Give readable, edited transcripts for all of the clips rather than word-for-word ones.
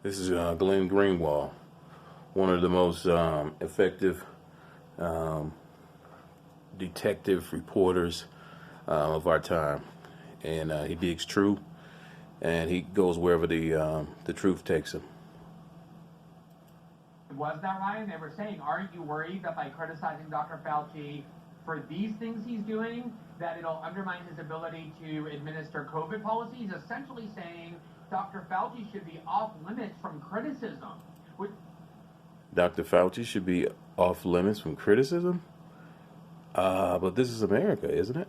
This is Glenn Greenwald, one of the most effective detective reporters of our time, and he digs true, and he goes wherever the truth takes him. Was that, Ryan? They were saying, aren't you worried that by criticizing Dr. Fauci for these things he's doing, that it'll undermine his ability to administer COVID policies? Essentially saying Dr. Fauci should be off limits from criticism. Dr. Fauci should be off limits from criticism? But this is America, isn't it?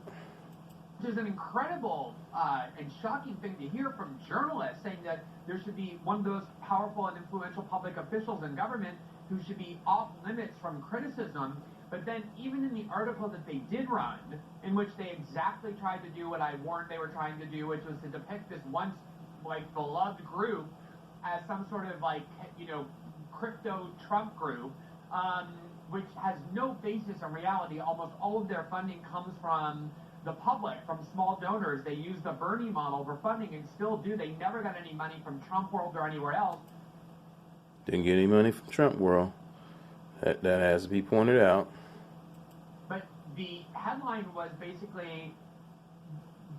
Which is an incredible and shocking thing to hear from journalists, saying that there should be one of those powerful and influential public officials in government who should be off limits from criticism. But then even in the article that they did run, in which they exactly tried to do what I warned they were trying to do, which was to depict this once beloved group as some sort of crypto Trump group, which has no basis in reality. Almost all of their funding comes from the public, from small donors. They use the Bernie model for funding and still do. They never got any money from Trump World or anywhere else. Didn't get any money from Trump World. That has to be pointed out. But the headline was basically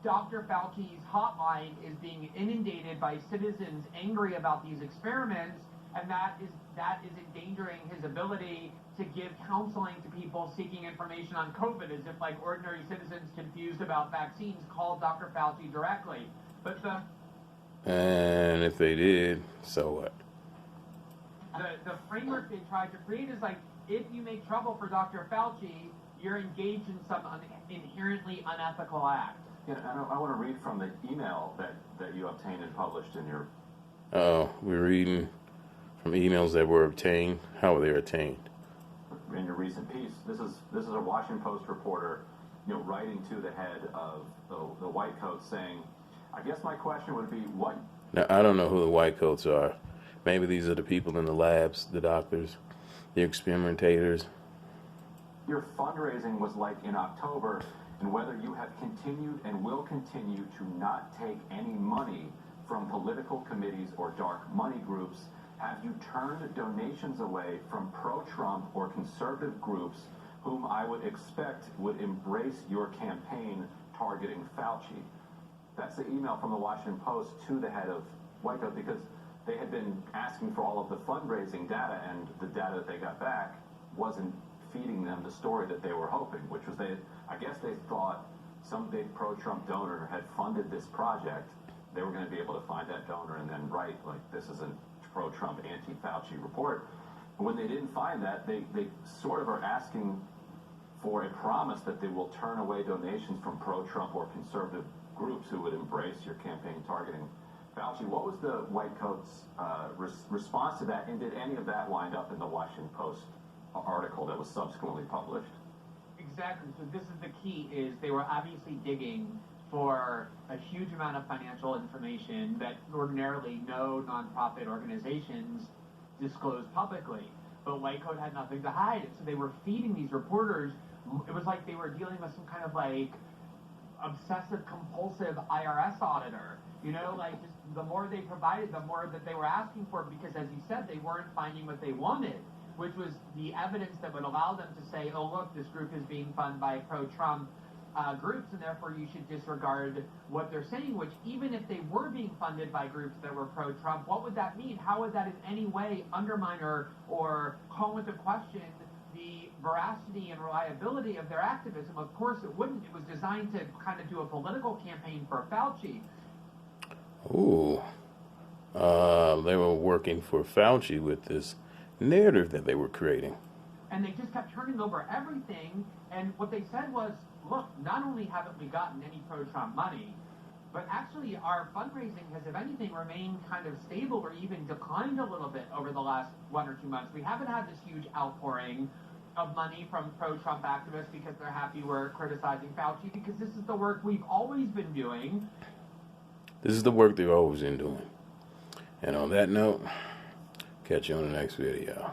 Dr. Fauci's hotline is being inundated by citizens angry about these experiments, and that is endangering his ability to give counseling to people seeking information on COVID, as if ordinary citizens confused about vaccines called Dr. Fauci directly. But and if they did, so what? The framework they tried to create is if you make trouble for Dr. Fauci, you're engaged in some inherently unethical act. Yeah, I want to read from the email that you obtained and published in your... Oh, we're reading from emails that were obtained. How were they obtained? In your recent piece, this is a Washington Post reporter, writing to the head of the white coats saying, I guess my question would be what... Now, I don't know who the white coats are. Maybe these are the people in the labs, the doctors, the experimentators. Your fundraising was like in October, and whether you have continued and will continue to not take any money from political committees or dark money groups, have you turned donations away from pro-Trump or conservative groups whom I would expect would embrace your campaign targeting Fauci? That's the email from the Washington Post to the head of White Coat, because they had been asking for all of the fundraising data, and the data that they got back wasn't feeding them the story that they were hoping, which was I guess they thought some big pro-Trump donor had funded this project. They were going to be able to find that donor and then write, this is a pro-Trump, anti-Fauci report. And when they didn't find that, they sort of are asking for a promise that they will turn away donations from pro-Trump or conservative groups who would embrace your campaign targeting Fauci. What was the White Coats' response to that, and did any of that wind up in the Washington Post article that was subsequently published? Exactly. So this is the key, is they were obviously digging for a huge amount of financial information that ordinarily no nonprofit organizations disclose publicly. But White Coat had nothing to hide, so they were feeding these reporters. It was like they were dealing with some kind of obsessive compulsive IRS auditor. Just the more they provided, the more that they were asking for, because as you said, they weren't finding what they wanted, which was the evidence that would allow them to say, oh look, this group is being funded by pro-Trump groups, and therefore you should disregard what they're saying, which even if they were being funded by groups that were pro-Trump, what would that mean? How would that in any way undermine or call into question the veracity and reliability of their activism? Of course it wouldn't. It was designed to kind of do a political campaign for Fauci. Ooh. They were working for Fauci with this narrative that they were creating. And they just kept turning over everything, and what they said was, look, not only haven't we gotten any pro-Trump money, but actually our fundraising has, if anything, remained kind of stable or even declined a little bit over the last 1 or 2 months. We haven't had this huge outpouring of money from pro-Trump activists because they're happy we're criticizing Fauci, because this is the work we've always been doing. This is the work they've always been doing. And on that note, catch you on the next video.